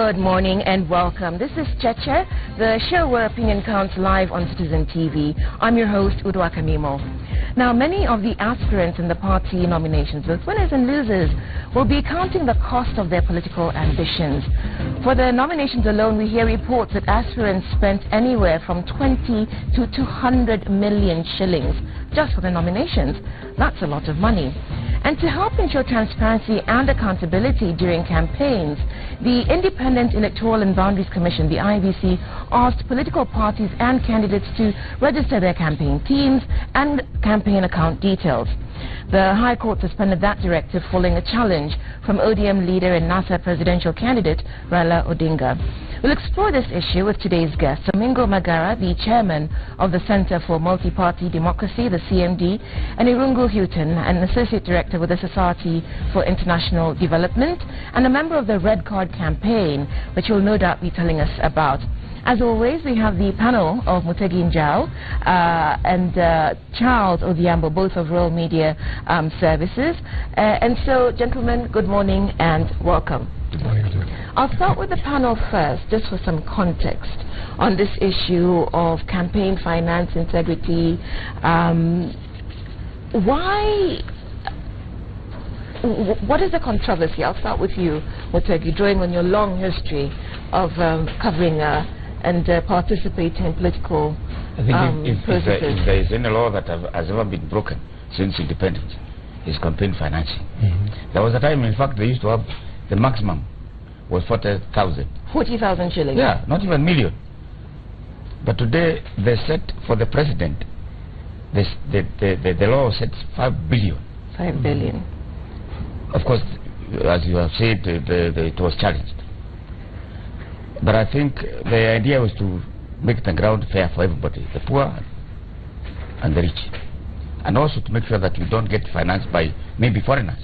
Good morning and welcome. This is Cheche, the show where opinion counts live on Citizen TV. I'm your host, Udwa Kamimo. Now, many of the aspirants in the party nominations, both winners and losers, will be counting the cost of their political ambitions. For the nominations alone, we hear reports that aspirants spent anywhere from 20 to 200 million shillings just for the nominations. That's a lot of money. And to help ensure transparency and accountability during campaigns, the Independent Electoral and Boundaries Commission, the IEBC, asked political parties and candidates to register their campaign teams and campaign account details. The High Court suspended that directive following a challenge from ODM leader and NASA presidential candidate Raila Odinga. We'll explore this issue with today's guests, Domingo Magara, the chairman of the Center for Multi-Party Democracy, the CMD, and Irungu Houghton, an associate director with the Society for International Development, and a member of the Red Card campaign, which you'll no doubt be telling us about. As always, we have the panel of Mutegi Njau and Charles Odhiambo, both of Royal Media Services. And so, gentlemen, good morning and welcome. Good morning. I'll start with the panel first, just for some context on this issue of campaign finance integrity. What is the controversy? I'll start with you, Mutegi, drawing on your long history of covering and participating in political processes. If there is any law that has ever been broken since independence, it's campaign financing. There was a time, in fact, they used to have the maximum was 40,000. 40,000 shillings? Yeah, not even million. But today, they set for the president, the law sets 5 billion. 5 billion. Of course, as you have said, it was challenged. But I think the idea was to make the ground fair for everybody, the poor and the rich. And also to make sure that you don't get financed by maybe foreigners,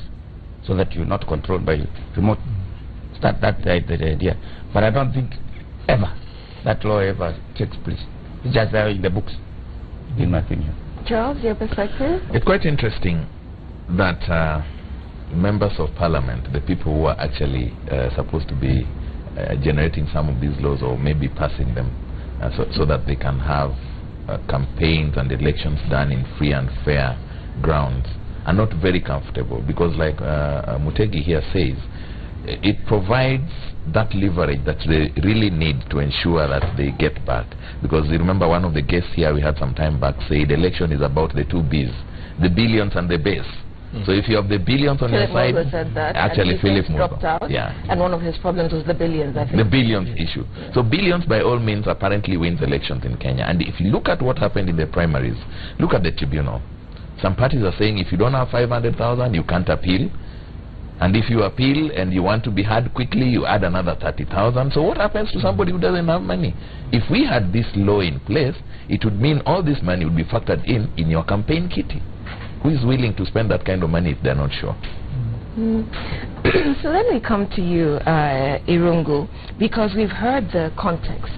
so that you're not controlled by remote. That's the idea. But I don't think ever that law ever takes place. It's just there in the books, in my opinion. Charles, your perspective? It's quite interesting that members of parliament, the people who are actually supposed to be generating some of these laws or maybe passing them so that they can have campaigns and elections done in free and fair grounds, are not very comfortable, because like Mutegi here says, it provides that leverage that they really need to ensure that they get back. Because you remember one of the guests here we had some time back said election is about the 2 B's, the billions and the base. So if you have the billions on your side, said that, actually Philip dropped out, yeah. And one of his problems was the billions, I think. The billions issue. So billions by all means apparently wins elections in Kenya. And if you look at what happened in the primaries, look at the tribunal. Some parties are saying if you don't have 500,000, you can't appeal. And if you appeal and you want to be heard quickly, you add another 30,000. So what happens to somebody who doesn't have money? If we had this law in place, it would mean all this money would be factored in your campaign kitty. Who is willing to spend that kind of money if they're not sure? So let me come to you, Irungu, because we've heard the context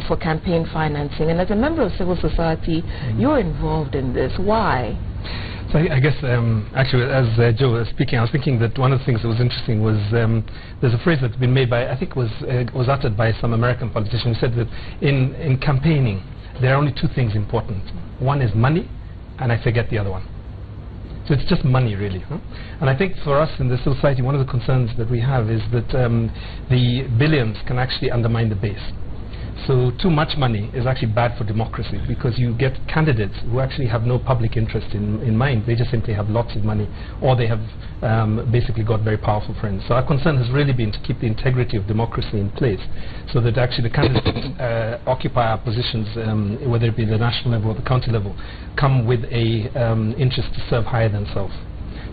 for campaign financing, and as a member of civil society, you're involved in this. Why? So I guess, actually, as Joe was speaking, I was thinking that one of the things that was interesting was there's a phrase that's been made by, I think was uttered by some American politician, who said that in campaigning, there are only 2 things important. One is money, and I forget the other one. So it's just money, really. And I think for us in the society, one of the concerns that we have is that the billions can actually undermine the base. So too much money is actually bad for democracy, because you get candidates who actually have no public interest in mind. They just simply have lots of money, or they have basically got very powerful friends. So our concern has really been to keep the integrity of democracy in place, so that actually the candidates occupy our positions, whether it be the national level or the county level, come with a interest to serve higher than self.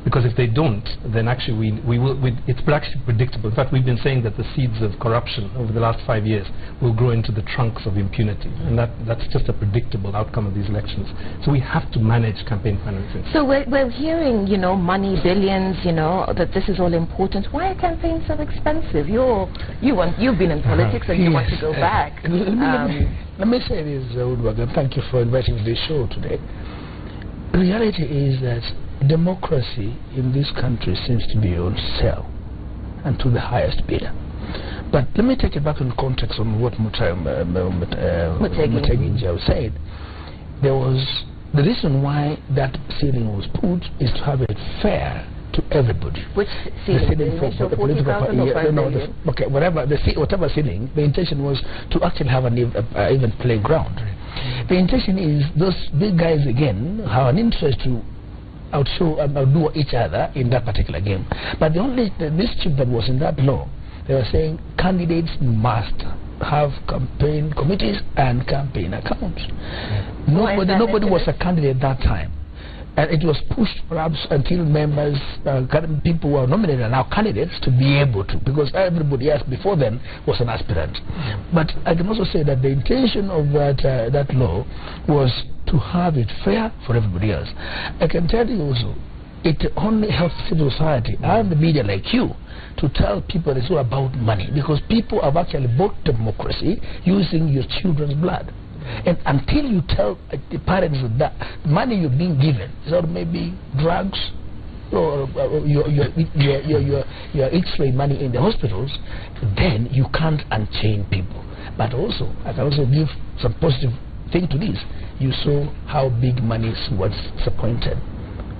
Because if they don't, then actually it's actually predictable. In fact, we've been saying that the seeds of corruption over the last 5 years will grow into the trunks of impunity. And that's just a predictable outcome of these elections. So we have to manage campaign financing. So we're hearing, money, billions, that this is all important. Why are campaigns so expensive? You've been in politics and you want to go back. Let me say this, Udwag, and thank you for inviting me to the show today. The reality is that democracy in this country seems to be on sale and to the highest bidder. But let me take it back in context on what Mutegi said. There was the reason why that ceiling was put is to have it fair to everybody. Which ceiling? For the political party? Okay, whatever ceiling, the intention was to actually have an even playground. The intention is those big guys again have an interest to outdo each other in that particular game. But the mischief that was in that law, they were saying candidates must have campaign committees and campaign accounts. Nobody was a candidate at that time. And it was pushed perhaps until members, people who were nominated are now candidates to be able to, because everybody else before then was an aspirant. But I can also say that the intention of that law was to have it fair for everybody else. I can tell you also, it only helps civil society and the media like you to tell people it's all about money, because people have actually bought democracy using your children's blood. And until you tell the parents that money you're being given is or maybe drugs or your X-ray money in the hospitals, then you can't unchain people. But also, I can also give some positive thing to this. You saw how big money was disappointed.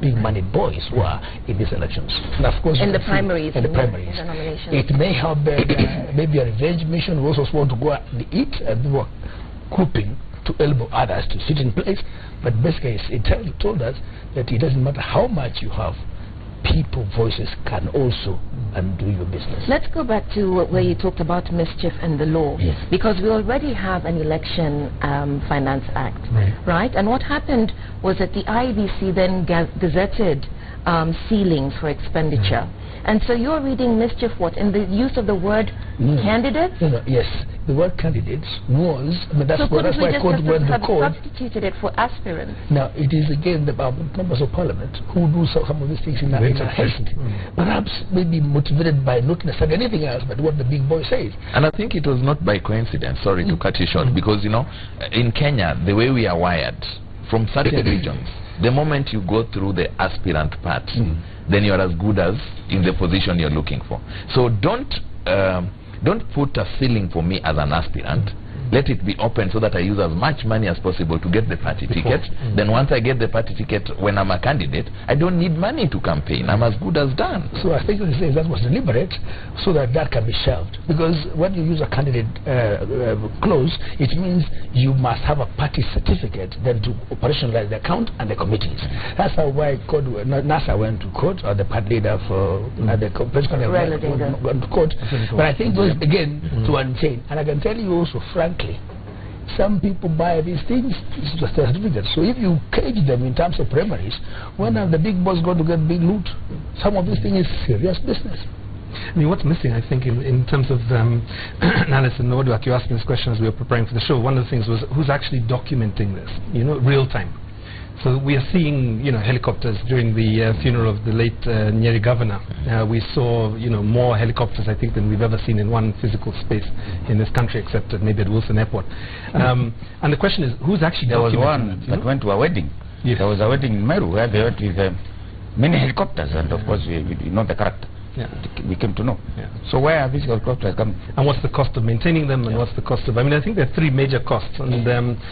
Big money boys were in these elections. And of course, in the primaries. In the primaries. It may have been maybe a revenge mission. We also want to go and eat and work. Grouping to elbow others to sit in place, but basically it told us that it doesn't matter how much you have, people voices can also undo your business. Let's go back to where you talked about mischief and the law, yes. Because we already have an Election Finance Act, right? And what happened was that the IEBC then gazetted ceilings for expenditure. And so you're reading mischief what? In the use of the word candidates? No, yes. The word candidates was, that's why I quote when the code substituted it for aspirants. Now, it is again the members of parliament who do some of these things in a haste. Perhaps maybe motivated by not necessarily anything else but what the big boy says. And I think it was not by coincidence, sorry to cut you short, because, you know, in Kenya, the way we are wired, from certain regions, the moment you go through the aspirant part, then you're as good as in the position you're looking for. So don't put a ceiling for me as an aspirant. Let it be open so that I use as much money as possible to get the party ticket. Then once I get the party ticket, when I'm a candidate, I don't need money to campaign. I'm as good as done. So I think that was deliberate so that can be shelved. Because when you use a candidate clause, it means you must have a party certificate then to operationalize the account and the committees. That's how why NASA went to court, or the party leader for the president went to court. But I think it was again to unchain. And I can tell you also, frankly, some people buy these things as certificates. So if you cage them in terms of primaries, when are the big boys going to get big loot? Some of these things is serious business. I mean, what's missing, I think, in terms of analysis, and Odwak, you asked me this question as we were preparing for the show. One of the things was who's actually documenting this, real time. So we are seeing, helicopters during the funeral of the late Nyeri governor. We saw, more helicopters, I think, than we've ever seen in one physical space in this country, except maybe at Wilson Airport. And the question is, who's actually documenting There was one that went to a wedding. Yes. There was a wedding in Meru where they went with many helicopters, and of course, we know the character. We came to know. So where are these helicopters coming from? And what's the cost of maintaining them, and what's the cost of... I mean, I think there are three major costs. And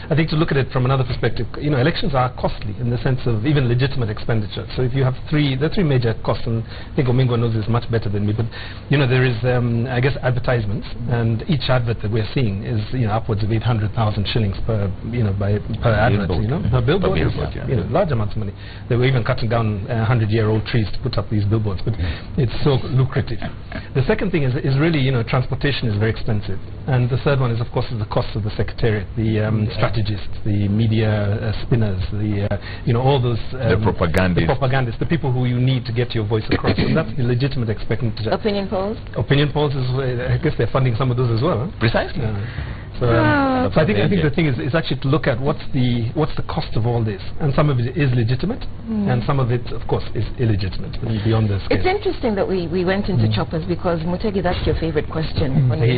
I think to look at it from another perspective, elections are costly in the sense of even legitimate expenditure. So if you have there are three major costs, and I think Omingo knows this much better than me, but, there is, I guess, advertisements, and each advert that we're seeing is, upwards of 800,000 shillings per advert, per billboard. Large amounts of money. They were even cutting down 100-year-old trees to put up these billboards, but it's so lucrative. The second thing is really, transportation is very expensive. And the third one is, of course, the cost of the secretariat, the strategists, the media spinners, all those... the propagandists. The people who you need to get your voice across. And that's the legitimate expenditure. Opinion polls? Opinion polls, I guess they're funding some of those as well. Huh? Precisely. So I think the thing is actually to look at what's the cost of all this, and some of it is legitimate, and some of it, of course, is illegitimate beyond the scale. It's interesting that we went into choppers, because Mutegi, that's your favorite question when we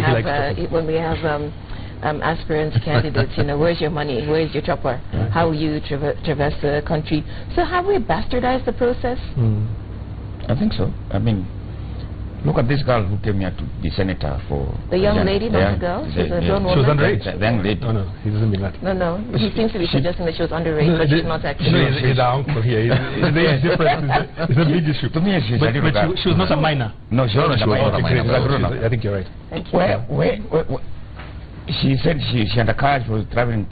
have aspirants, candidates. Where's your money? Where's your chopper? How will you traverse the country? So have we bastardized the process? I think so. I mean, Look at this girl who came here to be senator for... The young lady, not the girl? She's a grown woman. She was underage? The young lady. No, he doesn't mean that. No, he seems to be suggesting that she was underage, but she's not actually. No, he's our uncle here. It's different. It's a big issue. To me, she's a little girl. She was not a minor. No, she was not a minor. I think you're right. Thank you. Where she said she had a car, she was traveling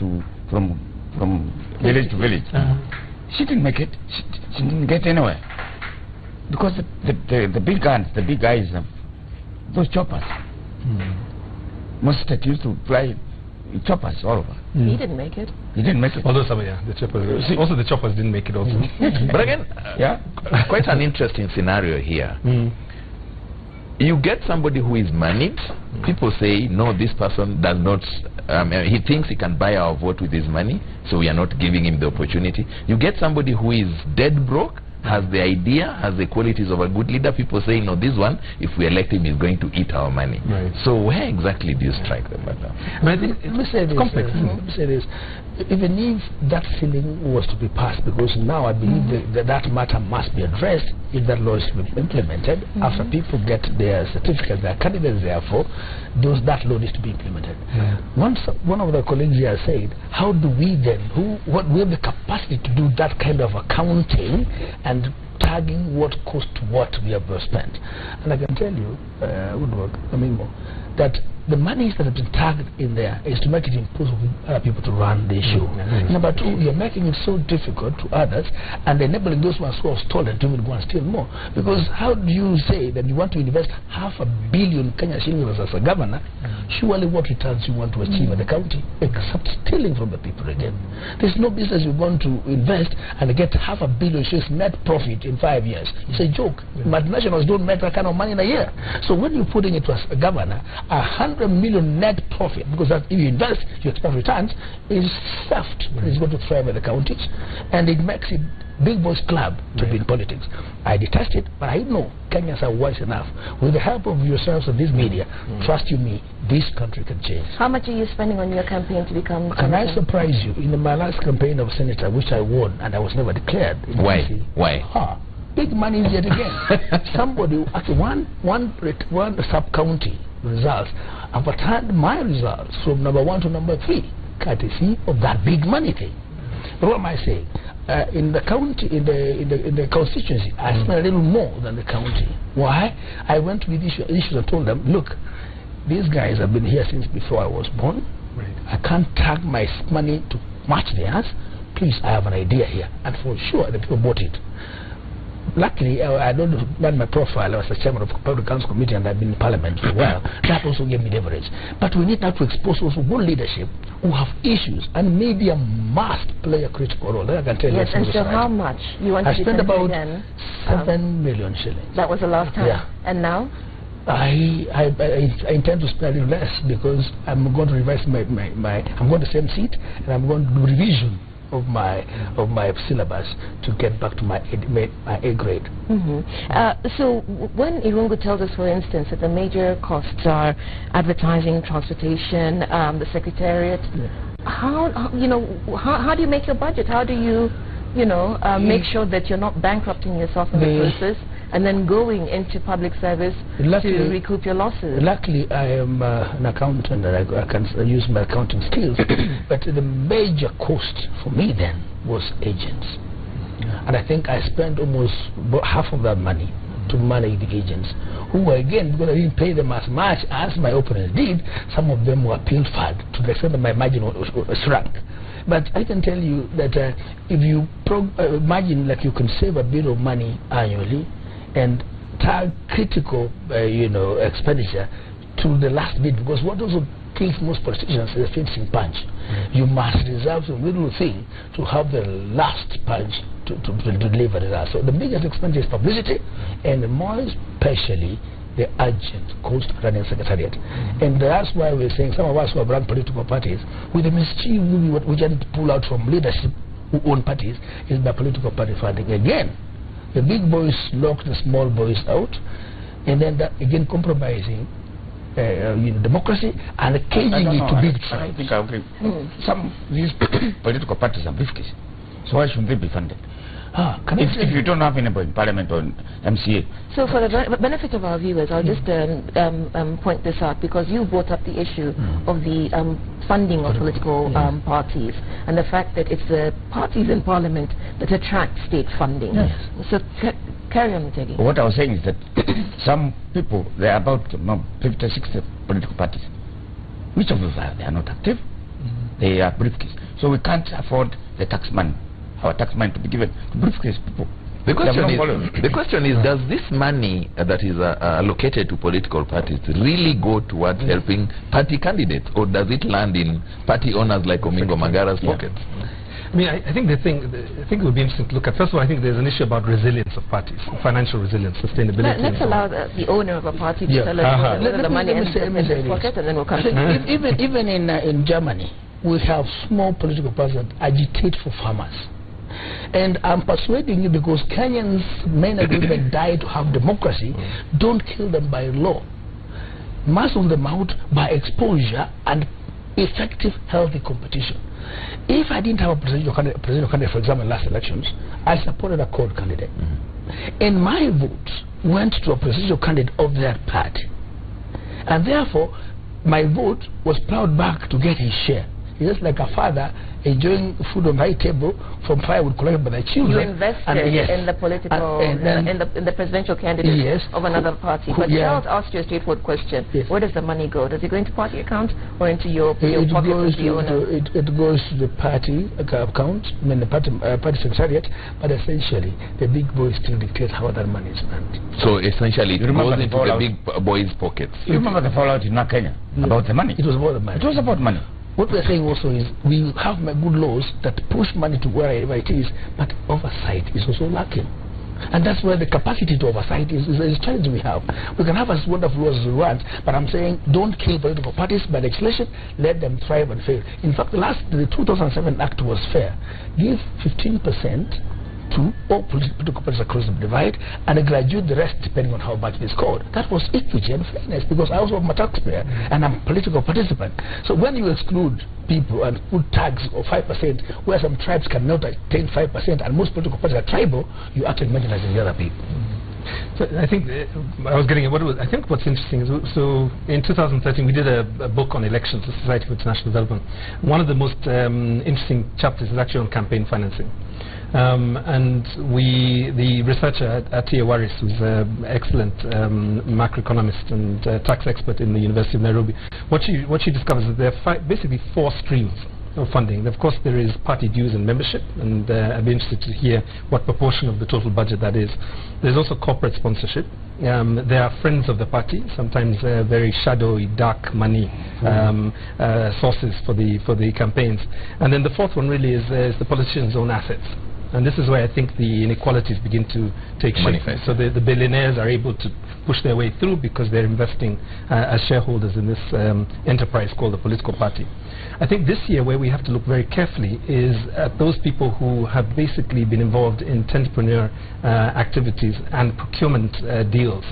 from village to village. She didn't make it. She didn't get anywhere. Because the big guns, the big guys, those choppers. Most states used to fly choppers all over. He didn't make it. He didn't make it. Although some, the choppers. Also, the choppers didn't make it also. But again, quite an interesting scenario here. You get somebody who is moneyed. People say, no, this person does not, he thinks he can buy our vote with his money, so we are not giving him the opportunity. You get somebody who is dead broke, has the idea, has the qualities of a good leader. People say, no, this one, if we elect him, is going to eat our money. Right. So where exactly do you strike the matter? But let me say this. Complex. Let me say this. Even if that ceiling was to be passed, because now I believe that matter must be addressed if that law is to be implemented. After people get their certificates, their candidates therefore, that law needs to be implemented. Once one of the colleagues here said, how do we then, we have the capacity to do that kind of accounting and tagging what cost to what we have spent? And I can tell you, that the monies that have been tagged in there is to make it impossible for other people to run the issue. Number two, you're making it so difficult to others and enabling those ones who have stolen to even go and steal more. Because how do you say that you want to invest $500 million Kenya shillings as a governor? Surely what returns you want to achieve at the county except stealing from the people again? There's no business you're going to invest and get $500 million shillings net profit in 5 years. It's a joke. Multinationals don't make that kind of money in a year. So when you're putting it as a governor, $100 million net profit, because that if you invest, you expect returns, is theft. It's going to thrive at the counties, and it makes it big boys club to be in politics. I detest it, but I know Kenyans are wise enough. With the help of yourselves and this media, trust you me, this country can change. How much are you spending on your campaign to become senator? Can I surprise you? In my last campaign of senator, which I won, and I was never declared. Why? Big money yet again. Somebody, actually one sub-county results, I've returned my results from number 1 to number 3, courtesy of that big money thing. But what am I saying? In the county, in the constituency, I spent a little more than the county. Why? I went with issues and told them, look, these guys have been here since before I was born. I can't tag my money to match theirs. Please, I have an idea here. And for sure, the people bought it. Luckily, I don't run my profile. I was the chairman of the Public Council Committee and I've been in Parliament for a while. That also gave me leverage. But we need now to expose also good leadership who have issues, and media must play a critical role. I can tell you. Yes, and so how much? You want I to spent about again? 7 million shillings. That was the last time? Yeah. And now? I intend to spend a little less because I'm going to revise I'm going to the same seat and I'm going to do revision of my syllabus to get back to my A grade. So when Irungu tells us, for instance, that the major costs are advertising, transportation, the secretariat, how do you make your budget? How do you make sure that you're not bankrupting yourself in the process and then going into public service to recoup your losses? Luckily, I am an accountant and I can use my accounting skills. But the major cost for me then was agents. And I think I spent almost half of that money to manage the agents, who again, because I didn't pay them as much as my opponents did, some of them were pilfered to the extent that my margin shrunk. But I can tell you that if you imagine like you can save a bit of money annually and tag critical expenditure to the last bit, because what also kills most politicians is the finishing punch. You must reserve some little thing to have the last punch to deliver it. So the biggest expense is publicity, and more especially the urgent cost running secretariat. And that's why we're saying some of us who have run political parties, with the mischief we tend to pull out from leadership who own parties is by political party funding. Again, the big boys lock the small boys out, and then that again compromising democracy and caging it to big tribes. I think I agree. Some of these political parties are briefcase, so why shouldn't they be funded? If you don't have anybody in Parliament or MCA. So for the benefit of our viewers, I'll just point this out, because you brought up the issue of the funding of political parties, and the fact that it's the parties in Parliament that attract state funding. Yes. So carry on, Mutegi. What I was saying is that some people, there are about 50 or 60 political parties. Which of those are? They are not active. They are briefcase. So we can't afford the tax money, our tax money, to be given to briefcase people. The question is, does this money that is allocated to political parties really go towards helping party candidates, or does it land in party owners like Omingo Magara's pockets? I mean, I think it would be interesting to look at. First of all, I think there's an issue about resilience of parties, financial resilience, sustainability. Let's allow the owner of a party to tell us whether the money ends in his pocket, and then we'll come to even in Germany, we have small political parties that agitate for farmers. And I'm persuading you, because Kenyans, men and women, die to have democracy. Don't kill them by law. Muscle them out by exposure and effective, healthy competition. If I didn't have a presidential candidate, for example, in last elections, I supported a court candidate. And my vote went to a presidential candidate of that party. And therefore, my vote was plowed back to get his share. It's just like a father enjoying food on my table from firewood collected by the children. You invested in the political, in the presidential candidate of another party. But Charles asked you a straightforward question. Where does the money go? Does it go into party account or into your pocket as the owner? It goes to the party account, I mean the party secretariat, but essentially the big boys still dictate how that money is spent. So essentially it goes into the big boys' pockets. You remember the fallout in Kenya about the money? It was about the money. It was about money. What we're saying also is we have good laws that push money to wherever it is, but oversight is also lacking. And that's where the capacity to oversight is a challenge we have. We can have as wonderful laws as we want, but I'm saying don't kill political parties by legislation, let them thrive and fail. In fact, the 2007 Act was fair. Give 15% to all political parties across the divide and graduate the rest depending on how much they scored. That was equity and fairness, because I also am a taxpayer and I'm a political participant. So when you exclude people and put tags of 5%, where some tribes cannot attain 5% and most political parties are tribal, you actually marginalizing the other people. So I think I think what's interesting is, so in 2013 we did a book on elections, the Society for International Development. One of the most interesting chapters is actually on campaign financing. And the researcher at Tia Waris, who's an excellent macroeconomist and tax expert in the University of Nairobi, what she discovers is there are basically 4 streams of funding. Of course, there is party dues and membership, and I'd be interested to hear what proportion of the total budget that is. There's also corporate sponsorship. There are friends of the party, sometimes very shadowy, dark money sources for the campaigns. And then the 4th one really is the politicians' own assets. And this is where I think the inequalities begin to take shape. So the billionaires are able to push their way through because they're investing as shareholders in this enterprise called the political party. I think this year where we have to look very carefully is at those people who have basically been involved in entrepreneur activities and procurement deals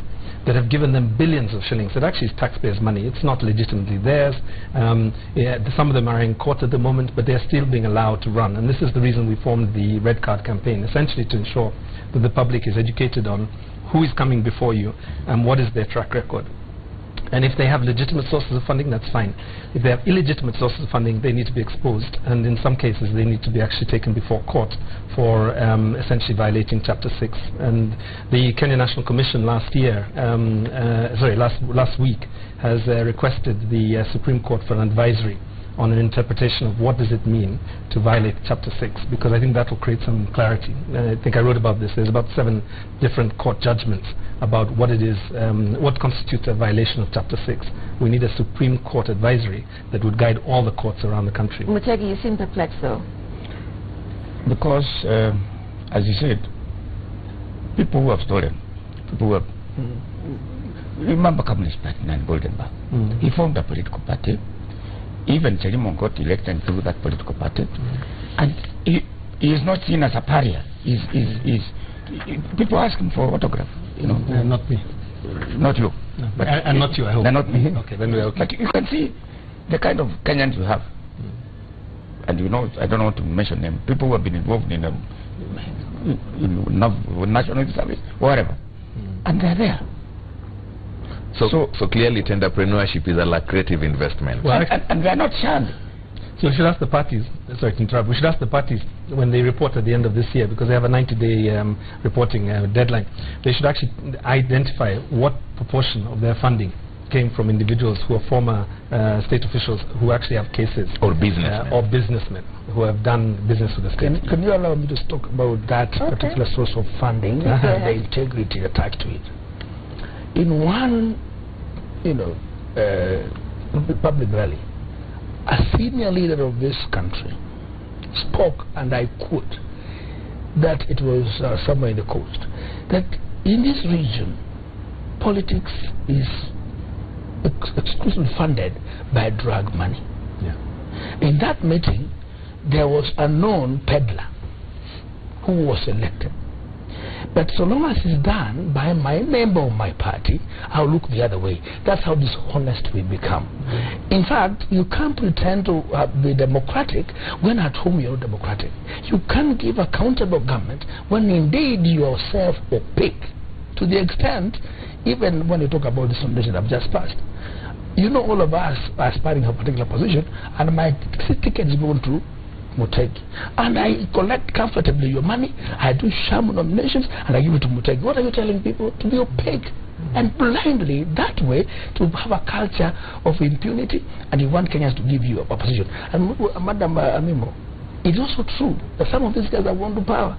that have given them billions of shillings. It actually is taxpayers' money. It's not legitimately theirs. Some of them are in court at the moment, but they're still being allowed to run. And this is the reason we formed the Red Card campaign, essentially to ensure that the public is educated on who is coming before you and what is their track record. And if they have legitimate sources of funding, that's fine. If they have illegitimate sources of funding, they need to be exposed, and in some cases they need to be actually taken before court for essentially violating Chapter 6. And the Kenya National Commission last week has requested the Supreme Court for an advisory on an interpretation of what does it mean to violate Chapter 6, because I think that will create some clarity. I think I wrote about this. There's about 7 different court judgments about what it is, what constitutes a violation of Chapter 6. We need a Supreme Court advisory that would guide all the courts around the country. Mutegi, you seem perplexed though. Because, as you said, people who have stolen, people who have... Remember Communist Party and Goldenberg. He formed a political party. Even Chelimo got elected through that political party, and he is not seen as a pariah. People ask him for autograph, you know. Not me. Not you. No, but and not you, I hope. Not me. Okay, then we're okay. But you can see the kind of Kenyans you have. and you know, I don't want to mention them, people who have been involved in national service, whatever, and they're there. So clearly entrepreneurship is a lucrative investment. Well, and they're not shunned. So we should ask the parties, sorry to interrupt, we should ask the parties when they report at the end of this year, because they have a 90-day reporting deadline, they should actually identify what proportion of their funding came from individuals who are former state officials who actually have cases. Or businessmen. Or businessmen who have done business with the state. Can you allow me to talk about that particular source of funding and the integrity attached to it? In one, public rally, a senior leader of this country spoke, and I quote, that it was somewhere in the coast, that in this region, politics is exclusively funded by drug money. Yeah. In that meeting, there was a known peddler who was elected. But so long as it's done by my member of my party, I'll look the other way. That's how dishonest we become. In fact, you can't pretend to be democratic when at home you're democratic. You can't give accountable government when indeed you are self-opaque. To the extent, even when you talk about this foundation I've just passed, you know, all of us are aspiring for a particular position, and my ticket is going to Mutegi, and I collect comfortably your money, I do sham nominations, and I give it to Mutegi. What are you telling people? To be opaque and blindly that way, to have a culture of impunity, and you want Kenyans to give you a position. And Madam Amimo, it's also true that some of these guys are want to power,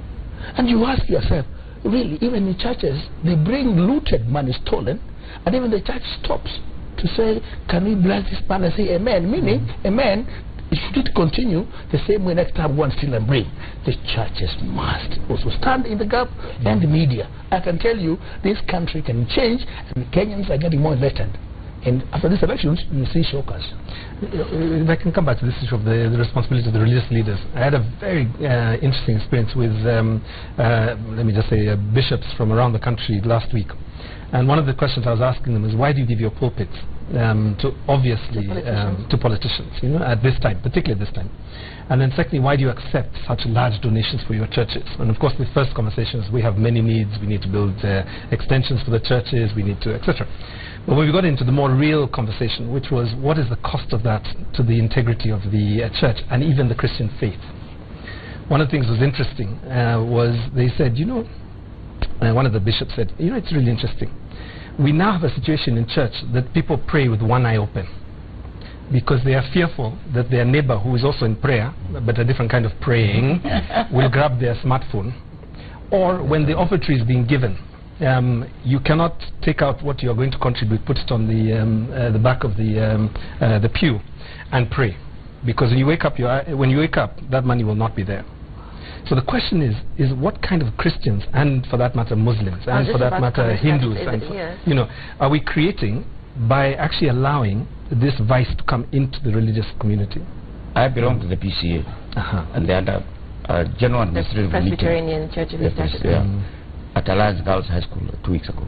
and you ask yourself, really, even in churches, they bring looted money stolen, and even the church stops to say, can we bless this man and say amen? Meaning, amen, should it continue the same way next time one steal and bring? The churches must also stand in the gap, and the media. I can tell you, this country can change, and Kenyans are getting more enlightened. And after these elections, you see shockers. If I can come back to this issue of the responsibility of the religious leaders, I had a very interesting experience with, let me just say, bishops from around the country last week. And one of the questions I was asking them is, why do you give your pulpits to politicians, you know, at this time, particularly at this time? And then secondly, why do you accept such large donations for your churches? And of course, the first conversation is, we have many needs, we need to build extensions for the churches, we need to, etc. But when we got into the more real conversation, which was, what is the cost of that to the integrity of the church and even the Christian faith? One of the things that was interesting was they said, you know, one of the bishops said, you know, it's really interesting. We now have a situation in church that people pray with one eye open because they are fearful that their neighbor, who is also in prayer, but a different kind of praying, will grab their smartphone. Or when the offertory is being given, you cannot take out what you are going to contribute, put it on the back of the pew and pray, because when you wake up, that money will not be there. So the question is what kind of Christians, and for that matter Muslims, and for that matter Hindus, and you know, are we creating by actually allowing this vice to come into the religious community? I belong to the PCA, and they had a general administrative Presbyterian Church of East Africa. At Alliance Girls High School 2 weeks ago.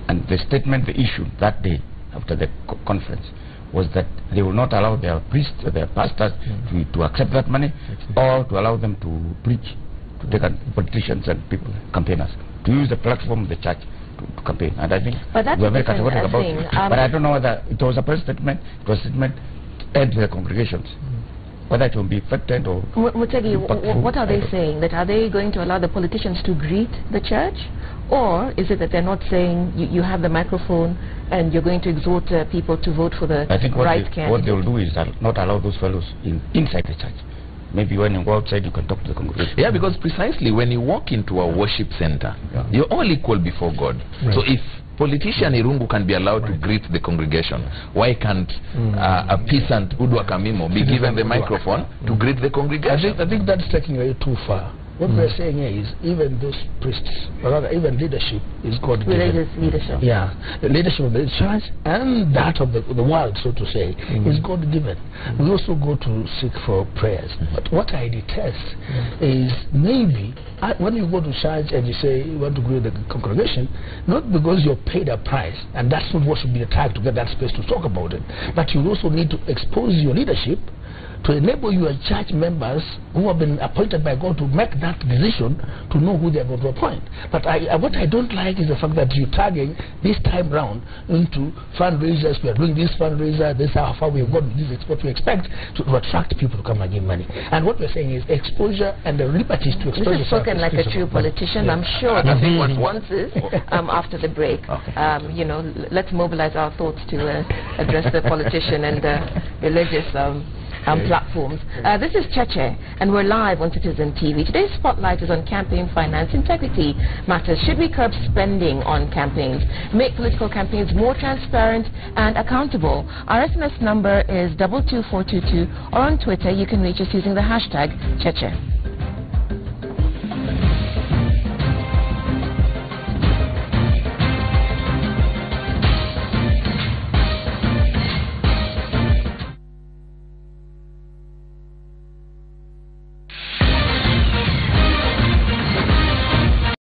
And the statement they issued that day after the conference was that they will not allow their priests, their pastors to accept that money, or to allow them to preach, to take politicians and people, campaigners, to use the platform of the church to campaign. And I think we are very categorical about it. But I don't know whether it was a press statement, it was a statement aimed to the congregations. Whether it will be effective or... Mutegi, what are they saying? That are they going to allow the politicians to greet the church? Or is it that they're not saying you have the microphone and you're going to exhort people to vote for the right candidate? What they will do is not allow those fellows inside the church. Maybe when you go outside, you can talk to the congregation. Yeah, because precisely when you walk into a worship center, you're all equal before God. Right. So if politician Irungu can be allowed to greet the congregation, why can't a peasant Udwa Kamimo be given the microphone to greet the congregation? I think that's taking it too far. What we're saying is, even those priests, or rather even leadership, is God-given. Religious leadership. Yeah, the leadership of the church and that of the world, so to say, is God-given. We also go to seek for prayers. But what I detest is maybe when you go to church and you say you want to greet the congregation, not because you're paid a price, and that's not what should be the tag to get that space to talk about it, but you also need to expose your leadership to enable your church members who have been appointed by God to make that decision to know who they are going to appoint. But what I don't like is the fact that you're tagging this time round into fundraisers. We are doing this fundraiser, this is how far we've got, this is what we expect to attract people to come and give money. And what we're saying is exposure and the liberties to expose yourself. This is spoken like a true politician. Yeah. I'm sure that what wants is, after the break, you know, let's mobilize our thoughts to address the politician and religious platforms. This is Cheche, and we're live on Citizen TV. Today's spotlight is on campaign finance integrity matters. Should we curb spending on campaigns, make political campaigns more transparent and accountable? Our SMS number is 22422, or on Twitter you can reach us using the hashtag Cheche.